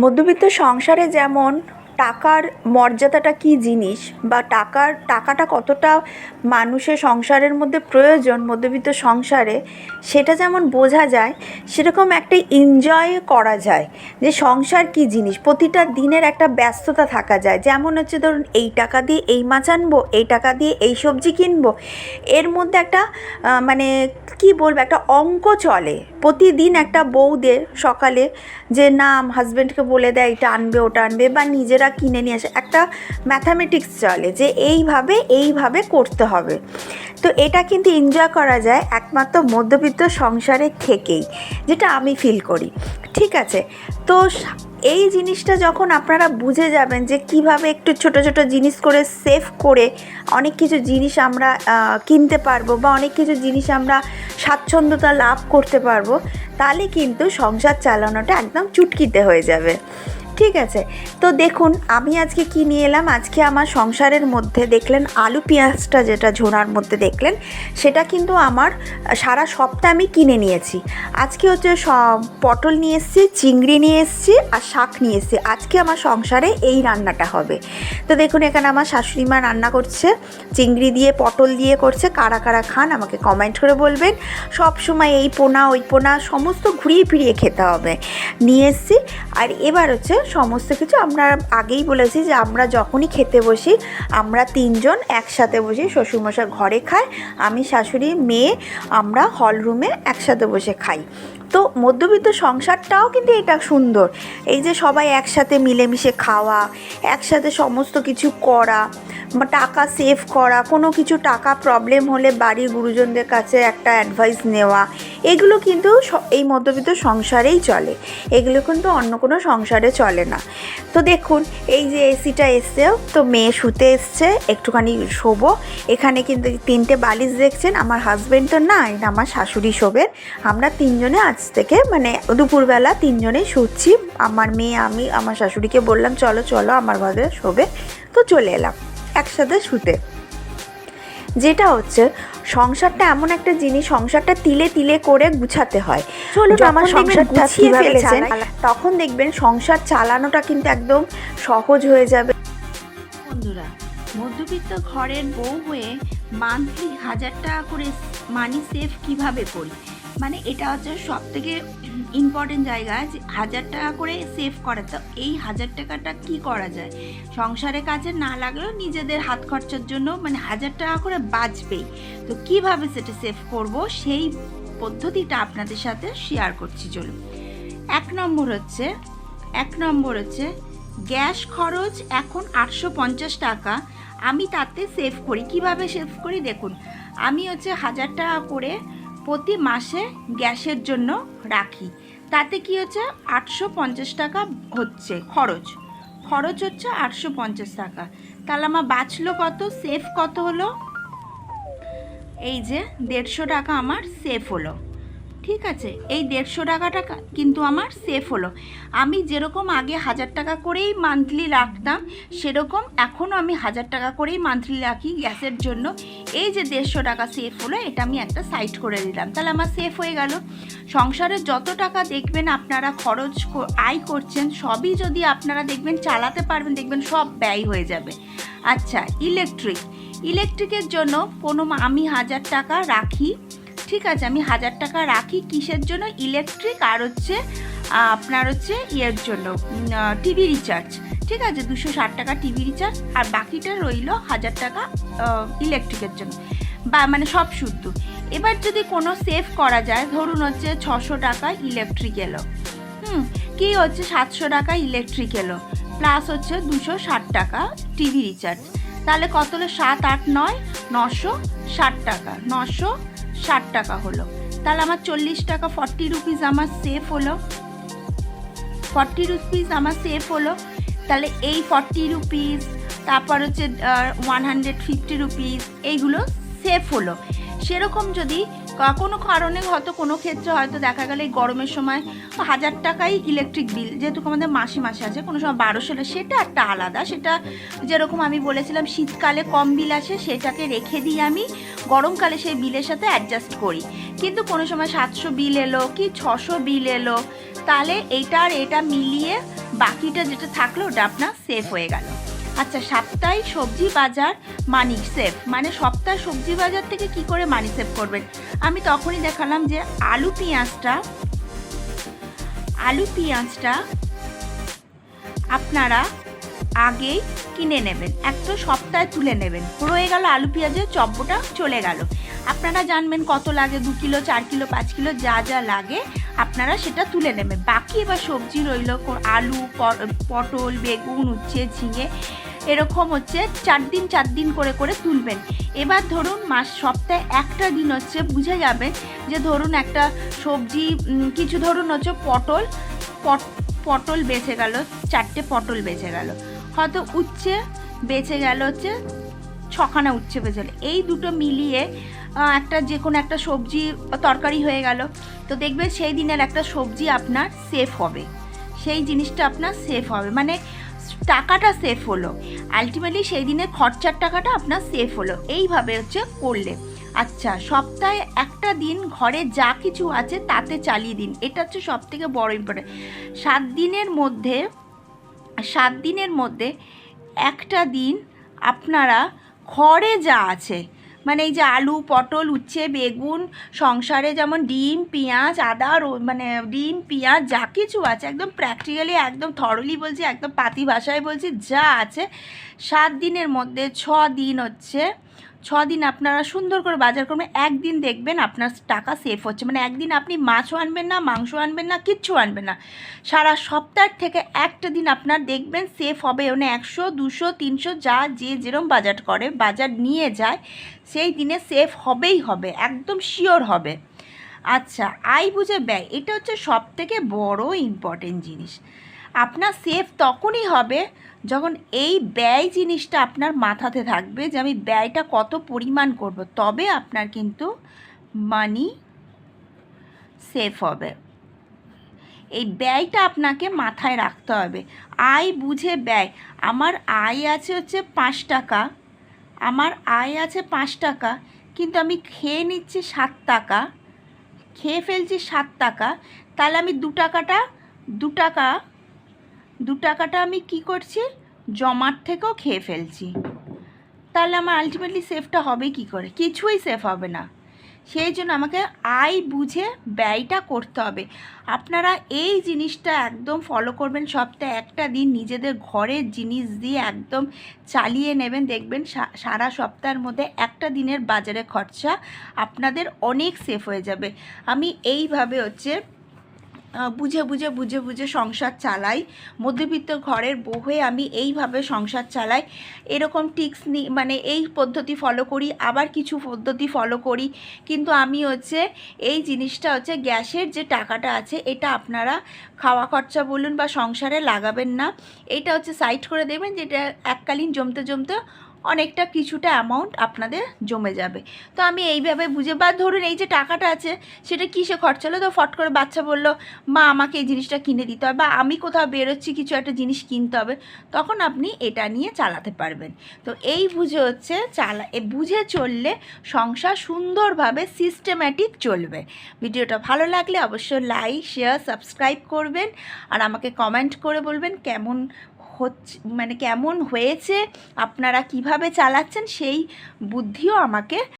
মধ্যবিত্ত সংসারে যেমন টাকার মর্যাদাটা কী জিনিস বা টাকাটা কতটা মানুষের সংসারের মধ্যে প্রয়োজন মধ্যবিত্ত সংসারে, সেটা যেমন বোঝা যায়, সেরকম একটা এনজয় করা যায় যে সংসার কী জিনিস। প্রতিটা দিনের একটা ব্যস্ততা থাকা যায়, যেমন হচ্ছে ধরুন এই টাকা দিয়ে এই মাছ আনবো, এই টাকা দিয়ে এই সবজি কিনবো, এর মধ্যে একটা মানে কি বলবো, একটা অঙ্ক চলে প্রতিদিন একটা বউদের সকালে, যে না হাজব্যান্ডকে বলে দেয় এটা আনবে ওটা আনবে, বা নিজেরা কিনে নিয়ে আসে, একটা ম্যাথামেটিক্স চলে যে এইভাবে করতে হবে। তো এটা কিন্তু এনজয় করা যায় একমাত্র মধ্যবিত্ত সংসারে থেকেই, যেটা আমি ফিল করি। ঠিক আছে, তো এই জিনিসটা যখন আপনারা বুঝে যাবেন যে কিভাবে একটু ছোট ছোট জিনিস করে সেভ করে অনেক কিছু জিনিস আমরা কিনতে পারবো, বা অনেক কিছু জিনিস আমরা স্বাচ্ছন্দ্যতা লাভ করতে পারবো, তাহলে কিন্তু সংসার চালানোটা একদম চুটকিতে হয়ে যাবে। ঠিক আছে, তো দেখুন আমি আজকে কি নিয়ে এলাম। আজকে আমার সংসারের মধ্যে দেখলেন আলু পেঁয়াজটা যেটা ঝোনার মধ্যে দেখলেন, সেটা কিন্তু আমার সারা সপ্তাহ আমি কিনে নিয়েছি। আজকে হচ্ছে পটল নিয়ে এসেছি, চিংড়ি নিয়ে এসেছি, আর শাক নিয়ে এসেছি। আজকে আমার সংসারে এই রান্নাটা হবে। তো দেখুন এখানে আমার শাশুড়ি মা রান্না করছে, চিংড়ি দিয়ে পটল দিয়ে করছে। কারা কারা খান আমাকে কমেন্ট করে বলবেন। সব সময় এই পোনা ওই পোনা সমস্ত ঘুরিয়ে ফিরিয়ে খেতে হবে। নিয়ে এসেছি। আর এবার হচ্ছে সমস্ত কিছু আমরা আগেই বলেছি যে আমরা যখনই খেতে বসি, আমরা তিনজন একসাথে বসি। শ্বশুরমশাই ঘরে খায়, আমি শাশুড়ি মেয়ে আমরা হল রুমে একসাথে বসে খাই। তো মধ্যবিত্ত সংসারটাও কিন্তু এটা সুন্দর, এই যে সবাই একসাথে মিলেমিশে খাওয়া, একসাথে সমস্ত কিছু করা, টাকা সেভ করা, কোনো কিছু টাকা প্রবলেম হলে বাড়ির গুরুজনদের কাছে একটা অ্যাডভাইস নেওয়া, এগুলো কিন্তু এই মধ্যবিত্ত সংসারেই চলে। এগুলো কিন্তু অন্য কোনো সংসারে চলে না। তো দেখুন এই যে এসিটা এসছে, তো মেয়ে শুতে এসছে, একটুখানি শোবো। এখানে কিন্তু 3টে বালিশ দেখছেন, আমার হাজব্যান্ড তো না, এটা আমার শাশুড়ি শোবেন। আমরা তিনজনে আজ থেকে মানে দুপুরবেলা তিনজনেই শুচ্ছি। আমার মেয়ে, আমি, আমার শাশুড়িকে বললাম চলো চলো আমার ঘরে শোবে, তো চলে এলাম একসাথে শুতে। যেটা হচ্ছে সংসারটা এমন একটা জিনিস, সংসারটা তিলে তিলে করে গুছাতে হয়। চলুন আমার সংসারটা গুছিয়ে ফেলেছেন, তখন দেখবেন সংসার চালানোটা কিন্তু একদম সহজ হয়ে যাবে। বন্ধুরা, মধ্যবিত্ত ঘরের বউ হয়ে মান্থলি 1000 টাকা করে মানি সেভ কিভাবে করি, মানে এটা হচ্ছে সব থেকে ইম্পর্টেন্ট জায়গা, যে 1000 টাকা করে সেভ করা। তো এই 1000 টাকাটা কি করা যায়, সংসারে কাজে না লাগলেও নিজেদের হাত খরচার জন্য মানে 1000 টাকা করে বাঁচবেই। তো কিভাবে সেটা সেভ করব, সেই পদ্ধতিটা আপনাদের সাথে শেয়ার করছি। চলুন। এক নম্বর হচ্ছে গ্যাস খরচ এখন 850 টাকা, আমি তাতে সেভ করি। কিভাবে সেভ করি দেখুন, আমি হচ্ছে 1000 টাকা করে প্রতি মাসে গ্যাসের জন্য রাখি। তাতে কি হচ্ছে 850 টাকা হচ্ছে খরচ হচ্ছে 850 টাকা। তাহলে আমার বাঁচলো কত, সেভ কত হলো, এই যে 150 টাকা আমার সেভ হলো। ঠিক আছে, এই 150 টাকাটা কিন্তু আমার সেভ হলো। আমি যেরকম আগে 1000 টাকা করেই মান্থলি রাখতাম, সেরকম এখনও আমি 1000 টাকা করেই মান্থলি রাখি গ্যাসের জন্য। এই যে 150 টাকা সেভ হলো, এটা আমি একটা সাইড করে দিলাম, তাহলে আমার সেভ হয়ে গেল। সংসারে যত টাকা দেখবেন আপনারা খরচ আয় করছেন, সবই যদি আপনারা দেখবেন চালাতে পারবেন, দেখবেন সব ব্যয় হয়ে যাবে। আচ্ছা, ইলেকট্রিকের জন্য আমি 1000 টাকা রাখি। ঠিক আছে, আমি 1000 টাকা রাখি কিসের জন্য, ইলেকট্রিক আর হচ্ছে আপনার হচ্ছে ইয়ের জন্য টিভি রিচার্জ। ঠিক আছে, 260 টাকা টিভি রিচার্জ, আর বাকিটা রইল 1000 টাকা ইলেকট্রিকের জন্য, বা মানে সব শুদ্ধ। এবার যদি কোনো সেভ করা যায়, ধরুন হচ্ছে 600 টাকা ইলেকট্রিক এলো, কি হচ্ছে 700 টাকা ইলেকট্রিক এলো, প্লাস হচ্ছে 260 টাকা টিভি রিচার্জ, তাহলে কত হলো 7, 8, 9, 960 টাকা, 960 টাকা হলো। তাহলে আমার 40 টাকা 40 রুপিস আমার সেভ হলো, 40 রুপিস আমার সেভ হলো। তাহলে এই 40 রুপিস, তারপর হচ্ছে 150 রুপিস, এইগুলো সেভ হলো। সেরকম যদি কোনো কারণে হয়তো কোনো ক্ষেত্রে হয়তো দেখা গেলে এই গরমের সময় 1000 টাকাই ইলেকট্রিক বিল, যেহেতু আমাদের মাসে মাসে আছে, কোনো সময় 1200, সেটা একটা আলাদা। সেটা যেরকম আমি বলেছিলাম শীতকালে কম বিল আসে, সেটাকে রেখে দিয়ে আমি গরমকালে সেই বিলের সাথে অ্যাডজাস্ট করি। কিন্তু কোনো সময় 700 বিল এলো কি 600 বিল এলো, তাহলে এইটা আর এটা মিলিয়ে বাকিটা যেটা থাকলো ওটা আপনার সেফ হয়ে গেল। আচ্ছা, সাপ্তাহিক সবজি বাজার মানি সেভ, মানে সপ্তাহ সবজি বাজার থেকে কি করে মানি সেভ করবেন। আমি তখনই দেখালাম যে আলু পেঁয়াজটা আপনারা আগেই কিনে নেবেন, একটা সপ্তাহে তুলে নেবেন, রয়ে গেল আলু পেঁয়াজের চব্বটা চলে গেল। আপনারা জানবেন কত লাগে, 2 কিলো 4 কিলো 5 কিলো যা যা লাগে আপনারা সেটা তুলে নেবেন। বাকি এবার সবজি রইল আলু, পটল, বেগুন, উচ্ছে, ঝিঙে, এরকম হচ্ছে 4 দিন করে করে তুলবেন। এবার ধরুন সপ্তাহে একটা দিন হচ্ছে বুঝে যাবেন যে ধরুন একটা সবজি কিছু ধরুন হচ্ছে পটল বেঁচে গেল, 4টে পটল বেঁচে গেল, হয়তো উচ্ছে বেঁচে গেল হচ্ছে 6খানা উচ্ছে বেঁচে গেল, এই দুটো মিলিয়ে একটা যে কোনো একটা সবজি তরকারি হয়ে গেল। তো দেখবেন সেই দিনের একটা সবজি আপনার সেফ হবে, সেই জিনিসটা আপনার সেফ হবে, মানে টাকাটা সেফ হলো, আলটিমেটলি সেই দিনের খরচার টাকাটা আপনার সেফ হলো। এইভাবে হচ্ছে করলে। আচ্ছা, সপ্তাহে একটা দিন ঘরে যা কিছু আছে তাতে চালিয়ে দিন, এটা হচ্ছে সবথেকে বড় ইম্পর্টেন্ট। 7 দিনের মধ্যে একটা দিন আপনারা ঘরে যা আছে, মানে এই যে আলু, পটল, উচ্ছে, বেগুন, সংসারে যেমন ডিম, পেঁয়াজ, আদা, মানে ডিম, পেঁয়াজ যা কিছু আছে একদম প্র্যাকটিক্যালি, একদম থরলি বলছি, একদম পাতি ভাষায় বলছি, যা আছে 7 দিনের মধ্যে 6 দিন হচ্ছে 6 দিন আপনারা সুন্দর করে বাজার করবেন। একদিন দেখবেন আপনার টাকা সেফ হচ্ছে, মানে একদিন আপনি মাছও আনবেন না, মাংস আনবেন না, কিচ্ছু আনবেন না, সারা সপ্তাহ থেকে একটা দিন আপনার দেখবেন সেফ হবে। মানে 100, 200, 300 যা যে যেরম বাজার করে, বাজার নিয়ে যায়, সেই দিনে সেফ হবেই হবে, একদম শিওর হবে। আচ্ছা, আয় বুঝে ব্যয়, এটা হচ্ছে সবথেকে বড় ইম্পর্টেন্ট জিনিস। আপনার সেফ তখনই হবে যখন এই ব্যয় জিনিসটা আপনার মাথাতে থাকবে যে আমি ব্যয়টা কত পরিমাণ করব, তবে আপনার কিন্তু মানি সেফ হবে। এই ব্যয়টা আপনাকে মাথায় রাখতে হবে, আয় বুঝে ব্যয়। আমার আয় আছে হচ্ছে 5 টাকা, কিন্তু আমি খেয়ে নিচ্ছি 7 টাকা, খেয়ে ফেলছি 7 টাকা, তাহলে আমি 2 টাকাটা আমি কি করছি, জমার থেকেও খেয়ে ফেলছি, তাহলে আমার আলটিমেটলি সেফটা হবে কি করে, কিছুই সেফ হবে না। সেই জন্য আমাকে আয় বুঝে ব্যয়টা করতে হবে। আপনারা এই জিনিসটা একদম ফলো করবেন, সপ্তাহে একটা দিন নিজেদের ঘরের জিনিস দিয়ে একদম চালিয়ে নেবেন, দেখবেন সারা সপ্তাহের মধ্যে একটা দিনের বাজারে খরচা আপনাদের অনেক সেফ হয়ে যাবে। আমি এইভাবে হচ্ছে বুঝে সংসার চালাই, মধ্যবিত্ত ঘরের বউ হয়ে আমি এইভাবে সংসার চালাই। এরকম টিক্স মানে এই পদ্ধতি ফলো করি, আবার কিছু পদ্ধতি ফলো করি, কিন্তু আমি হচ্ছে এই জিনিসটা হচ্ছে গ্যাসের যে টাকাটা আছে এটা আপনারা খাওয়া খরচা বলুন বা সংসারে লাগাবেন না, এটা হচ্ছে সাইড করে দেবেন, যেটা এককালীন জমতে অনেকটা কিছুটা অ্যামাউন্ট আপনাদের জমে যাবে। তো আমি এইভাবে বুঝে, বা ধরুন এই যে টাকাটা আছে সেটা কিসে খরচা হলো, তো ফট করে বাচ্চা বললো মা আমাকে এই জিনিসটা কিনে দিতে হবে, বা আমি কোথাও বেরোচ্ছি কিছু একটা জিনিস কিনতে হবে, তখন আপনি এটা নিয়ে চালাতে পারবেন। তো এই বুঝে হচ্ছে বুঝে চললে সংসার সুন্দরভাবে সিস্টেম্যাটিক চলবে। ভিডিওটা ভালো লাগলে অবশ্যই লাইক, শেয়ার, সাবস্ক্রাইব করবেন, আর আমাকে কমেন্ট করে বলবেন কেমন হচ্ছে, মানে কেমন হয়েছে, আপনারা কিভাবে চালাচ্ছেন সেই বুদ্ধিও আমাকে